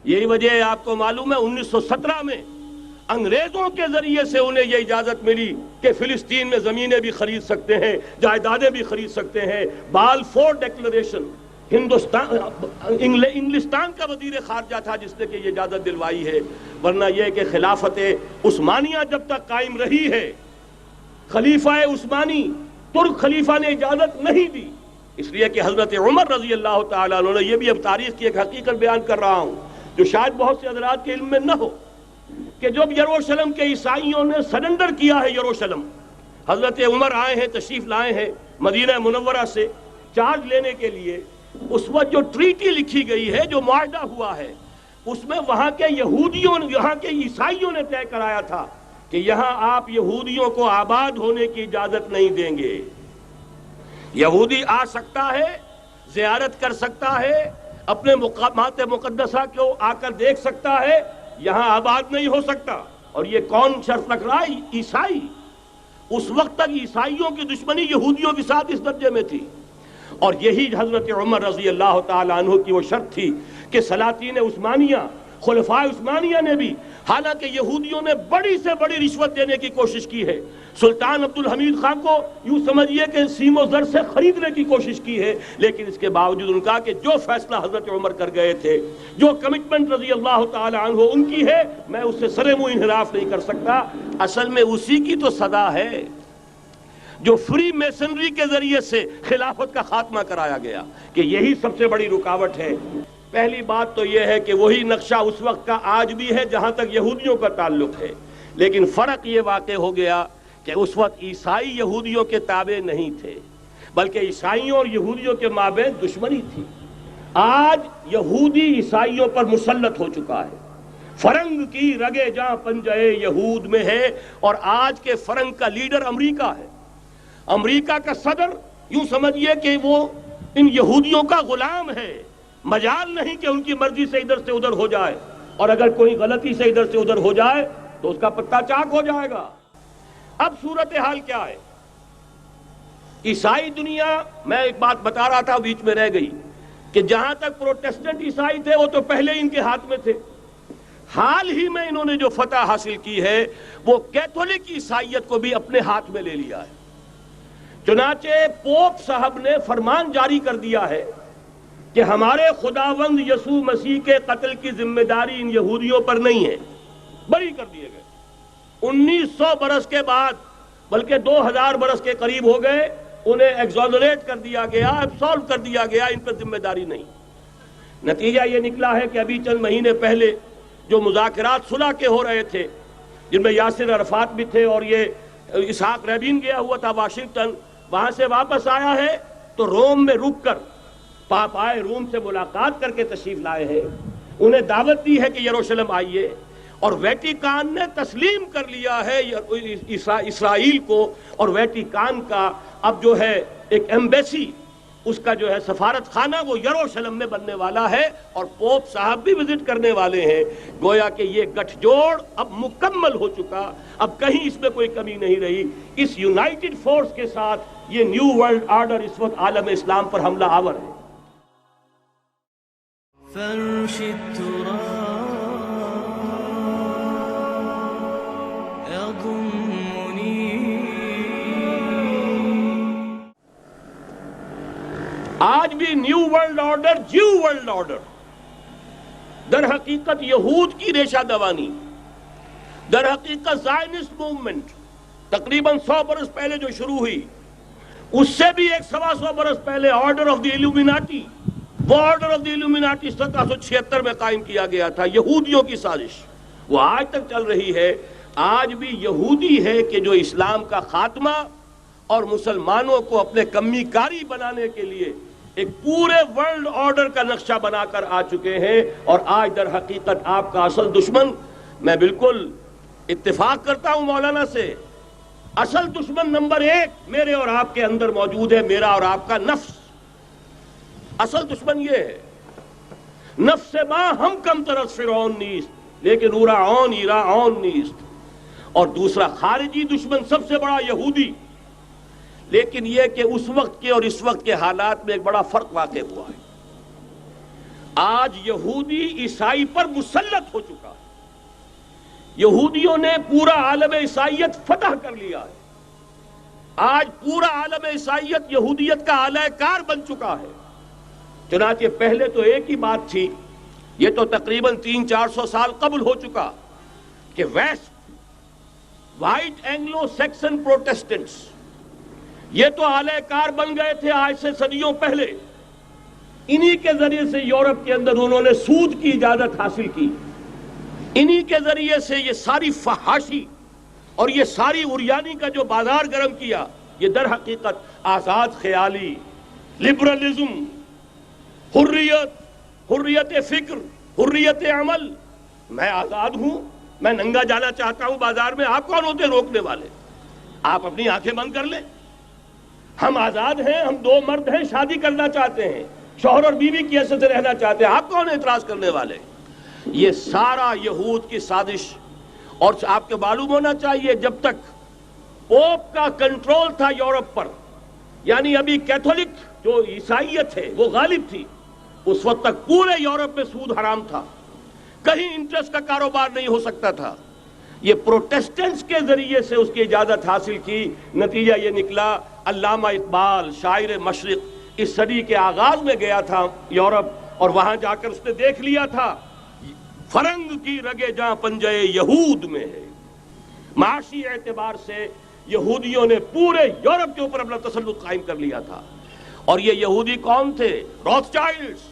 یہی وجہ ہے، آپ کو معلوم ہے 1917 میں انگریزوں کے ذریعے سے انہیں یہ اجازت ملی کہ فلسطین میں زمینیں بھی خرید سکتے ہیں، جائیدادیں بھی خرید سکتے ہیں۔ بالفور ڈیکلریشن انگلستان کا وزیر خارجہ تھا جس نے کہ یہ اجازت دلوائی ہے، ورنہ یہ کہ خلافت عثمانیہ جب تک قائم رہی ہے، خلیفہ عثمانی ترک خلیفہ نے اجازت نہیں دی، اس لیے کہ حضرت عمر رضی اللہ تعالیٰ عنہ نے، یہ بھی اب تاریخ کی ایک حقیقت بیان کر رہا ہوں جو شاید بہت سے حضرات کے علم میں نہ ہو، کہ جب یروشلم کے عیسائیوں نے سرنڈر کیا ہے یروشلم، حضرت عمر آئے ہیں، تشریف لائے ہیں مدینہ منورہ سے چارج لینے کے لیے، اس وقت جو ٹریٹی لکھی گئی ہے، جو معاہدہ ہوا ہے، اس میں وہاں کے یہودیوں، یہاں کے عیسائیوں نے طے کرایا تھا کہ یہاں آپ یہودیوں کو آباد ہونے کی اجازت نہیں دیں گے۔ یہودی آ سکتا ہے، زیارت کر سکتا ہے، اپنے مقامات مقدسہ کو آ کر دیکھ سکتا ہے، یہاں آباد نہیں ہو سکتا۔ اور یہ کون شرط رکھ رہا ہے؟ عیسائی۔ اس وقت تک عیسائیوں کی دشمنی یہودیوں کے ساتھ اس درجے میں تھی، اور یہی حضرت عمر رضی اللہ تعالیٰ عنہ کی وہ شرط تھی کہ سلاطین عثمانیہ، خلفاء عثمانیہ نے بھی، حالانکہ یہودیوں نے بڑی سے بڑی رشوت دینے کی کوشش کی ہے، سلطان عبدالحمید خان کو یوں سمجھیے کہ سیم و زر سے خریدنے کی کوشش کی ہے، لیکن اس کے باوجود ان کا کہ جو فیصلہ حضرت عمر کر گئے تھے، جو کمٹمنٹ رضی اللہ تعالی عنہ ان کی ہے، میں اس سے سر منہ انحراف نہیں کر سکتا۔ اصل میں اسی کی تو صدا ہے جو فری میسنری کے ذریعے سے خلافت کا خاتمہ کرایا گیا، کہ یہی سب سے بڑی رکاوٹ ہے۔ پہلی بات تو یہ ہے کہ وہی نقشہ اس وقت کا آج بھی ہے جہاں تک یہودیوں کا تعلق ہے، لیکن فرق یہ واقع ہو گیا کہ اس وقت عیسائی یہودیوں کے تابع نہیں تھے، بلکہ عیسائیوں اور یہودیوں کے مابین دشمنی تھی۔ آج یہودی عیسائیوں پر مسلط ہو چکا ہے، فرنگ کی رگے جاں پنجے یہود میں ہے، اور آج کے فرنگ کا لیڈر امریکہ ہے۔ امریکہ کا صدر یوں سمجھیے کہ وہ ان یہودیوں کا غلام ہے، مجال نہیں کہ ان کی مرضی سے ادھر سے ادھر ہو جائے، اور اگر کوئی غلطی سے ادھر سے ادھر ہو جائے تو اس کا پتہ چاک ہو جائے گا۔ اب صورتحال کیا ہے؟ عیسائی دنیا، میں ایک بات بتا رہا تھا بیچ میں رہ گئی، کہ جہاں تک پروٹیسٹنٹ عیسائی تھے وہ تو پہلے ان کے ہاتھ میں تھے، حال ہی میں انہوں نے جو فتح حاصل کی ہے وہ کیتھولک عیسائیت کو بھی اپنے ہاتھ میں لے لیا ہے۔ چنانچہ پوپ صاحب نے فرمان جاری کر دیا ہے کہ ہمارے خداوند یسوع مسیح کے قتل کی ذمہ داری ان یہودیوں پر نہیں ہے، بری کر دیے گئے۔ 1900 برس کے بعد، بلکہ 2000 برس کے قریب ہو گئے، انہیں ایگزونریٹ کر دیا گیا، ایبسولو کر دیا گیا، ان پر ذمہ داری نہیں۔ نتیجہ یہ نکلا ہے کہ ابھی چند مہینے پہلے جو مذاکرات صلح کے ہو رہے تھے، جن میں یاسر عرفات بھی تھے اور یہ اسحاق رابین گیا ہوا تھا واشنگٹن، وہاں سے واپس آیا ہے تو روم میں رک کر پاپائے روم سے ملاقات کر کے تشریف لائے ہیں، انہیں دعوت دی ہے کہ یروشلم آئیے، اور ویٹیکان نے تسلیم کر لیا ہے اسرائیل کو، اور ویٹیکان کا اب جو ہے ایک ایمبیسی، اس کا جو ہے سفارت خانہ وہ یروشلم میں بننے والا ہے، اور پوپ صاحب بھی وزٹ کرنے والے ہیں۔ گویا کہ یہ گٹھ جوڑ اب مکمل ہو چکا، اب کہیں اس میں کوئی کمی نہیں رہی۔ اس یونائٹڈ فورس کے ساتھ یہ نیو ورلڈ آرڈر اس وقت عالم اسلام پر حملہ آور ہے۔ فرش التراب يضمني، آج بھی new world order, Jew world order در حقیقت یہود کی ریشہ دوانی، در حقیقت زائنسٹ موومنٹ تقریباً 100 برس پہلے جو شروع ہوئی، اس سے بھی 125 برس پہلے آرڈر آف دی ایلومیناٹی، وہ آرڈر آف دی ایلومیناٹی 1776 میں قائم کیا گیا تھا، یہودیوں کی سازش، وہ آج تک چل رہی ہے۔ آج بھی یہودی ہے کہ جو اسلام کا خاتمہ اور مسلمانوں کو اپنے کمی کاری بنانے کے لیے ایک پورے ورلڈ آرڈر کا نقشہ بنا کر آ چکے ہیں، اور آج در حقیقت آپ کا اصل دشمن، میں بالکل اتفاق کرتا ہوں مولانا سے، اصل دشمن نمبر 1 میرے اور آپ کے اندر موجود ہے، میرا اور آپ کا نفس۔ اصل دشمن یہ ہے، نفس ما ہم کم طرف فرعون نیست لیکن اورعون ایراعون نیست، اور دوسرا خارجی دشمن سب سے بڑا یہودی۔ لیکن یہ کہ اس وقت کے اور اس وقت کے حالات میں ایک بڑا فرق واقع ہوا ہے۔ آج یہودی عیسائی پر مسلط ہو چکا ہے. یہودیوں نے پورا عالم عیسائیت فتح کر لیا ہے. آج پورا عالم عیسائیت یہودیت کا اعلی کار بن چکا ہے. چنانچہ پہلے تو ایک ہی بات تھی، یہ تو تقریباً 300-400 سال قبل ہو چکا، کہ west white Anglo Saxon Protestants یہ تو اعلی کار بن گئے تھے آج سے صدیوں پہلے. انہی کے ذریعے سے یورپ کے اندر انہوں نے سود کی اجازت حاصل کی، انہی کے ذریعے سے یہ ساری فحاشی اور یہ ساری عریانی کا جو بازار گرم کیا، یہ در حقیقت آزاد خیالی، لبرلزم، حریت فکر، حریت عمل. میں آزاد ہوں، میں ننگا جانا چاہتا ہوں بازار میں، آپ کون ہوتے روکنے والے؟ آپ اپنی آنکھیں بند کر لیں. ہم آزاد ہیں، ہم دو مرد ہیں، شادی کرنا چاہتے ہیں، شوہر اور بیوی کی حیثیت سے رہنا چاہتے ہیں، آپ کون اعتراض کرنے والے؟ یہ سارا یہود کی سازش. اور آپ کو معلوم ہونا چاہیے جب تک پوپ کا کنٹرول تھا یورپ پر، یعنی ابھی کیتھولک جو عیسائیت ہے وہ غالب تھی، اس وقت تک پورے یورپ میں سود حرام تھا، کہیں انٹرسٹ کا کاروبار نہیں ہو سکتا تھا. یہ پروٹیسٹنٹس کے ذریعے سے اس کی اجازت حاصل کی. نتیجہ یہ نکلا، علامہ اقبال شاعر مشرق اس صدی کے آغاز میں گیا تھا یورپ، اور وہاں جا کر اس نے دیکھ لیا تھا فرنگ کی رگے جہاں پنجے یہود میں ہے. معاشی اعتبار سے یہودیوں نے پورے یورپ کے اوپر اپنا تسلط قائم کر لیا تھا. اور یہ یہودی کون تھے؟ Rothschilds,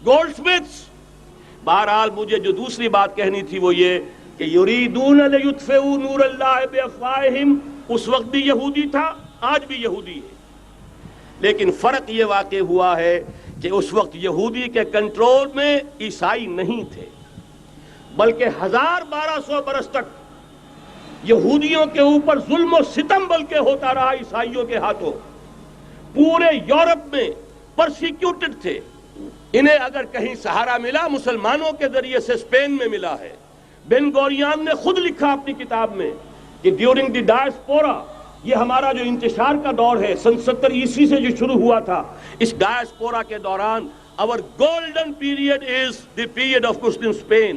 Goldsmiths. بہرحال مجھے جو دوسری بات کہنی تھی وہ یہ کہ یریدون لیطفئوا نور اللہ بافواہہم اس وقت بھی یہودی تھا، آج بھی یہودی ہے. لیکن فرق یہ واقع ہوا ہے کہ اس وقت یہودی کے کنٹرول میں عیسائی نہیں تھے، بلکہ 1200 برس تک یہودیوں کے اوپر ظلم و ستم بلکہ ہوتا رہا عیسائیوں کے ہاتھوں. پورے یورپ میں پرسیکیوٹڈ تھے. انہیں اگر کہیں سہارا ملا مسلمانوں کے ذریعے سے اسپین میں ملا ہے. بن گوریان نے خود لکھا اپنی کتاب میں کہ ڈیورنگ دی ڈائسپورا، یہ ہمارا جو انتشار کا دور ہے 70 عیسوی سے جو شروع ہوا تھا، اس ڈائسپورا کے دوران our golden period is the period of Muslim Spain.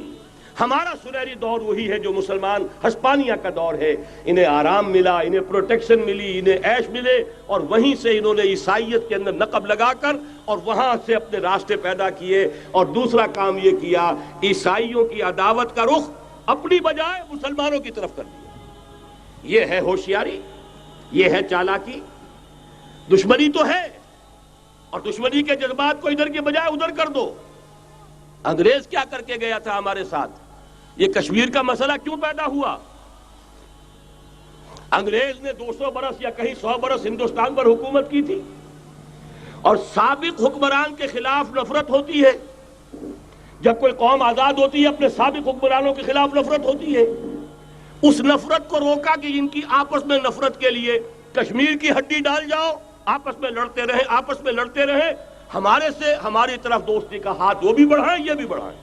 ہمارا سنہری دور وہی ہے جو مسلمان ہسپانیہ کا دور ہے. انہیں آرام ملا، انہیں پروٹیکشن ملی، انہیں عیش ملے، اور وہیں سے انہوں نے عیسائیت کے اندر نقب لگا کر اور وہاں سے اپنے راستے پیدا کیے. اور دوسرا کام یہ کیا، عیسائیوں کی عداوت کا رخ اپنی بجائے مسلمانوں کی طرف کر دیا. یہ ہے ہوشیاری، یہ ہے چالاکی. دشمنی تو ہے، اور دشمنی کے جذبات کو ادھر کے بجائے ادھر کر دو. انگریز کیا کر کے گیا تھا ہمارے ساتھ؟ یہ کشمیر کا مسئلہ کیوں پیدا ہوا؟ انگریز نے 200 برس یا کہیں 100 برس ہندوستان پر حکومت کی تھی، اور سابق حکمران کے خلاف نفرت ہوتی ہے. جب کوئی قوم آزاد ہوتی ہے اپنے سابق حکمرانوں کے خلاف نفرت ہوتی ہے. اس نفرت کو روکا کہ ان کی آپس میں نفرت کے لیے کشمیر کی ہڈی ڈال جاؤ، آپس میں لڑتے رہیں، ہمارے سے ہماری طرف دوستی کا ہاتھ وہ بھی بڑھائیں یہ بھی بڑھائیں.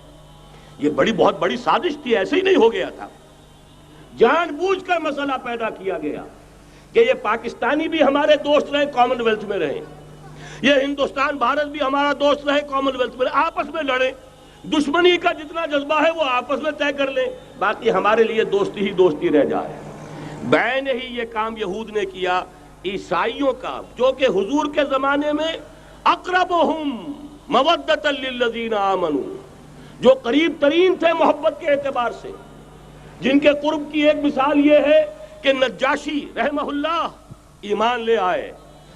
یہ بہت بڑی سازش تھی، ایسے ہی نہیں ہو گیا تھا. جان بوجھ کر مسئلہ پیدا کیا گیا کہ یہ پاکستانی بھی ہمارے دوست رہے، کامن ویلتھ میں رہیں، یہ ہندوستان بھارت بھی ہمارا دوست رہے، کامن ویلتھ میں رہیں. آپس میں لڑیں، دشمنی کا جتنا جذبہ ہے وہ آپس میں طے کر لیں، باقی ہمارے لیے دوستی ہی دوستی رہ جائے. بین ہی یہ کام یہود نے کیا. عیسائیوں کا جو کہ حضور کے زمانے میں اقربہم مودۃ للذین آمنوا، جو قریب ترین تھے محبت کے اعتبار سے، جن کے قرب کی ایک مثال یہ ہے کہ نجاشی رحمہ اللہ ایمان لے آئے،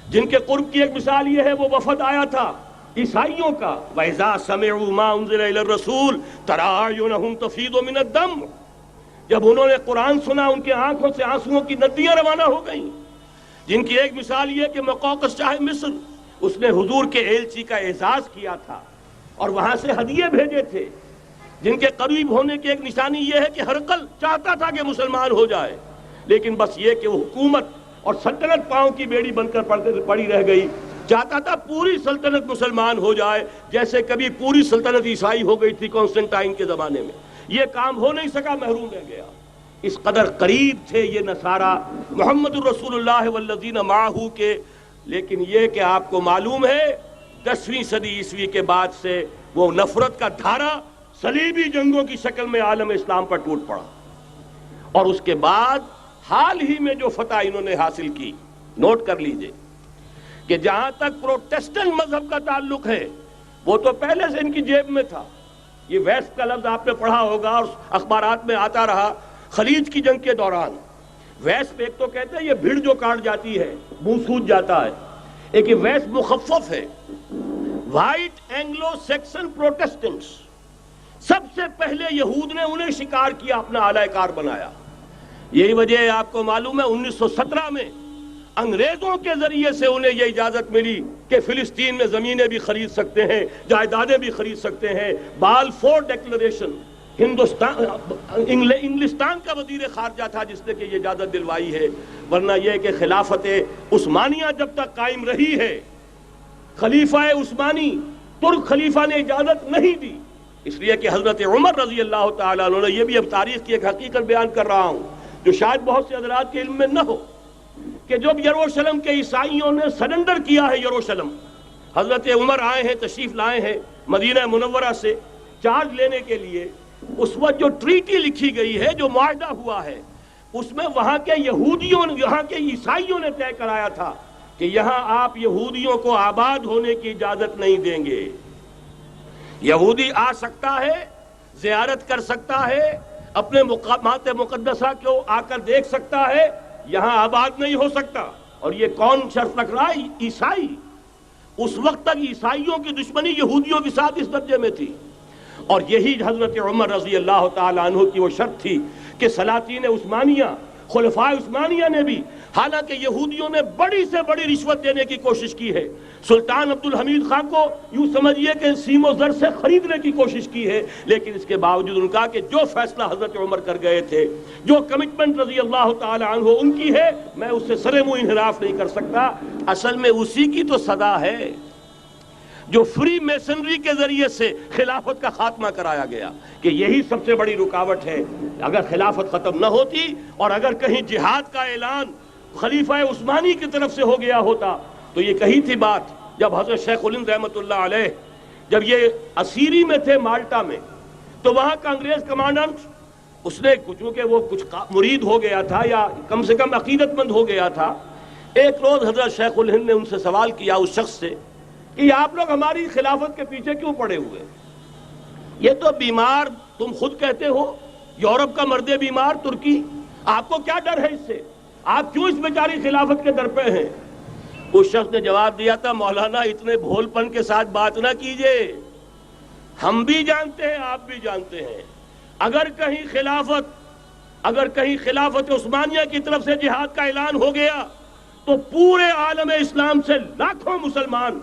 جن کے قرب کی ایک مثال یہ ہے وہ وفد آیا تھا عیسائیوں کا. وَإِذَا سَمِعُوا مَا أُنزِلَ إِلَى الرَّسُولِ تَرَىٰ أَعْيُنَهُمْ تَفِيضُ مِنَ الدَّمْعِ، جب انہوں نے قرآن سنا ان کے آنکھوں سے آنسوؤں کی ندیاں روانہ ہو گئیں. جن کی ایک مثال یہ کہ مقوقس شاہ مصر، اس نے حضور کے ایلچی کا اعزاز کیا تھا اور وہاں سے ہدیے بھیجے تھے. جن کے قریب ہونے کی ایک نشانی یہ ہے کہ ہرقل چاہتا تھا کہ مسلمان ہو جائے، لیکن بس یہ کہ وہ حکومت اور سلطنت پاؤں کی بیڑی بن کر پڑی رہ گئی. چاہتا تھا پوری سلطنت مسلمان ہو جائے، جیسے کبھی پوری سلطنت عیسائی ہو گئی تھی کانسٹنٹائن کے زمانے میں. یہ کام ہو نہیں سکا، محروم رہ گیا. اس قدر قریب تھے یہ نصارہ محمد الرسول اللہ والذین معہ کے. لیکن یہ کہ آپ کو معلوم ہے 10ویں صدی عیسوی کے بعد سے وہ نفرت کا دھارا صلیبی جنگوں کی شکل میں عالم اسلام پر ٹوٹ پڑا. اور اس کے بعد حال ہی میں جو فتح انہوں نے حاصل کی، نوٹ کر لیجئے کہ جہاں تک پروٹیسٹنٹ مذہب کا تعلق ہے وہ تو پہلے سے ان کی جیب میں تھا. یہ ویسٹ کا لفظ آپ نے پڑھا ہوگا اور اخبارات میں آتا رہا. خلیج کی جنگ کے دوران ویسٹ ایک تو کہتے ہیں یہ بھیڑ جو کاٹ جاتی ہے منہ سوج جاتا ہے، ایک یہ ویسٹ مخفف ہے. وائٹ اینگلو سیکسن پروٹیسٹنٹس، سب سے پہلے یہود نے انہیں شکار کیا، اپنا اعلی کار بنایا. یہی وجہ ہے آپ کو معلوم ہے 1917 میں انگریزوں کے ذریعے سے انہیں یہ اجازت ملی کہ فلسطین میں زمینیں بھی خرید سکتے ہیں، جائیدادیں بھی خرید سکتے ہیں. بالفور ڈیکلریشن انگلستان کا وزیر خارجہ تھا جس نے کہ یہ اجازت دلوائی ہے، ورنہ یہ کہ خلافت عثمانیہ جب تک قائم رہی ہے، خلیفہ عثمانی ترک خلیفہ نے اجازت نہیں دی. اس لیے کہ حضرت عمر رضی اللہ تعالیٰ عنہ، یہ بھی اب تاریخ کی ایک حقیقت بیان کر رہا ہوں جو شاید بہت سے حضرات کے علم میں نہ ہو، کہ جب یروشلم کے عیسائیوں نے سرنڈر کیا ہے یروشلم، حضرت عمر آئے ہیں، تشریف لائے ہیں مدینہ منورہ سے چارج لینے کے لیے. اس وقت جو ٹریٹی لکھی گئی ہے، جو معاہدہ ہوا ہے، اس میں وہاں کے یہودیوں، یہاں کے عیسائیوں نے طے کرایا تھا کہ یہاں آپ یہودیوں کو آباد ہونے کی اجازت نہیں دیں گے. یہودی آ سکتا ہے، زیارت کر سکتا ہے، اپنے مقامات مقدسہ کو آ کر دیکھ سکتا ہے، یہاں آباد نہیں ہو سکتا. اور یہ کون شرط رکھ رہا ہے؟ عیسائی. اس وقت تک عیسائیوں کی دشمنی یہودیوں کے ساتھ اس درجے میں تھی. اور یہی حضرت عمر رضی اللہ تعالیٰ عنہ کی وہ شرط تھی کہ سلاطین عثمانیہ، خلفاء عثمانیہ نے بھی، حالانکہ یہودیوں نے بڑی سے بڑی رشوت دینے کی کوشش کی ہے، سلطان عبدالحمید خان کو یوں سمجھیے کہ سیم و زر سے خریدنے کی کوشش کی ہے، لیکن اس کے باوجود ان کا کہ جو فیصلہ حضرت عمر کر گئے تھے، جو کمٹمنٹ رضی اللہ تعالیٰ عنہ ان کی ہے، میں اس سے سرے منہ انحراف نہیں کر سکتا. اصل میں اسی کی تو صدا ہے جو فری میسنری کے ذریعے سے خلافت کا خاتمہ کرایا گیا، کہ یہی سب سے بڑی رکاوٹ ہے. اگر خلافت ختم نہ ہوتی اور اگر کہیں جہاد کا اعلان خلیفہ عثمانی کی طرف سے ہو گیا ہوتا تو یہ کہی تھی بات جب حضرت شیخ الہند رحمۃ اللہ علیہ جب یہ اسیری میں تھے مالٹا میں، تو وہاں کا انگریز کمانڈنٹ، اس نے چونکہ وہ کچھ مرید ہو گیا تھا یا کم سے کم عقیدت مند ہو گیا تھا، ایک روز حضرت شیخ الہند نے ان سے سوال کیا اس شخص سے کہ آپ لوگ ہماری خلافت کے پیچھے کیوں پڑے ہوئے؟ یہ تو بیمار تم خود کہتے ہو، یورپ کا مرد بیمار ترکی، آپ کو کیا ڈر ہے اس سے؟ آپ کیوں اس بیچاری خلافت کے در پہ ہیں؟ اس شخص نے جواب دیا تھا، مولانا اتنے بھول پن کے ساتھ بات نہ کیجئے، ہم بھی جانتے ہیں آپ بھی جانتے ہیں، اگر کہیں خلافت عثمانیہ کی طرف سے جہاد کا اعلان ہو گیا تو پورے عالم اسلام سے لاکھوں مسلمان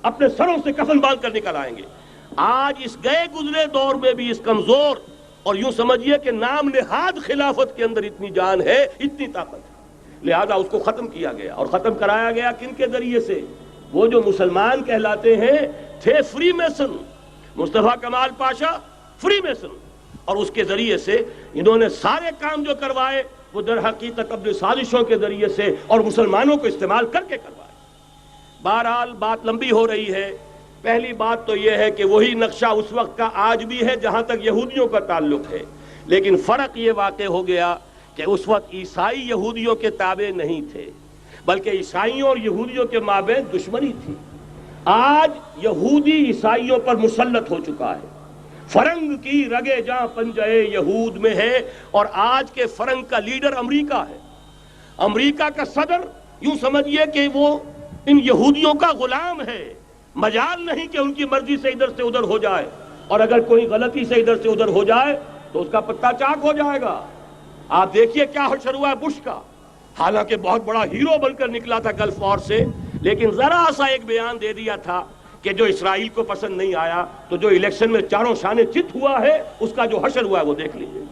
اپنے سروں سے کفن باندھ کر نکل آئیں گے. آج اس گئے گزرے دور میں بھی اس کمزور اور یوں سمجھیے کہ نام نہاد خلافت کے اندر اتنی جان ہے، اتنی طاقت ہے، لہذا اس کو ختم کیا گیا. اور ختم کرایا گیا کن کے ذریعے سے؟ وہ جو مسلمان کہلاتے ہیں تھے فری میسن، مصطفیٰ کمال پاشا فری میسن، اور اس کے ذریعے سے انہوں نے سارے کام جو کروائے وہ در حقیقت اپنی سازشوں کے ذریعے سے اور مسلمانوں کو استعمال کر کے کروائے. بہرحال بات لمبی ہو رہی ہے. پہلی بات تو یہ ہے کہ وہی نقشہ اس وقت کا آج بھی ہے جہاں تک یہودیوں کا تعلق ہے، لیکن فرق یہ واقع ہو گیا کہ اس وقت عیسائی یہودیوں کے تابع نہیں تھے، بلکہ عیسائیوں اور یہودیوں کے مابین دشمنی تھی. آج یہودی عیسائیوں پر مسلط ہو چکا ہے. فرنگ کی رگے جاں پنجے یہود میں ہے، اور آج کے فرنگ کا لیڈر امریکہ ہے. امریکہ کا صدر یوں سمجھیے کہ وہ ان یہودیوں کا غلام ہے، مجال نہیں کہ ان کی مرضی سے ادھر سے ادھر ہو جائے، اور اگر کوئی غلطی سے ادھر سے ادھر ہو جائے تو اس کا پتہ چاک ہو جائے گا. آپ دیکھیے کیا حشر ہوا ہے بش کا، حالانکہ بہت بڑا ہیرو بن کر نکلا تھا گلف وار سے، لیکن ذرا سا ایک بیان دے دیا تھا کہ جو اسرائیل کو پسند نہیں آیا، تو جو الیکشن میں چاروں شانے چت ہوا ہے اس کا جو حشر ہوا ہے وہ دیکھ لیجئے.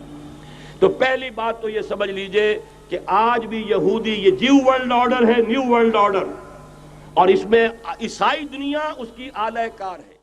تو پہلی بات تو یہ سمجھ لیجئے کہ آج بھی یہودی، یہ نیو ورلڈ آرڈر ہے، نیو ورلڈ آرڈر، اور اس میں عیسائی دنیا اس کی اعلی کار ہے.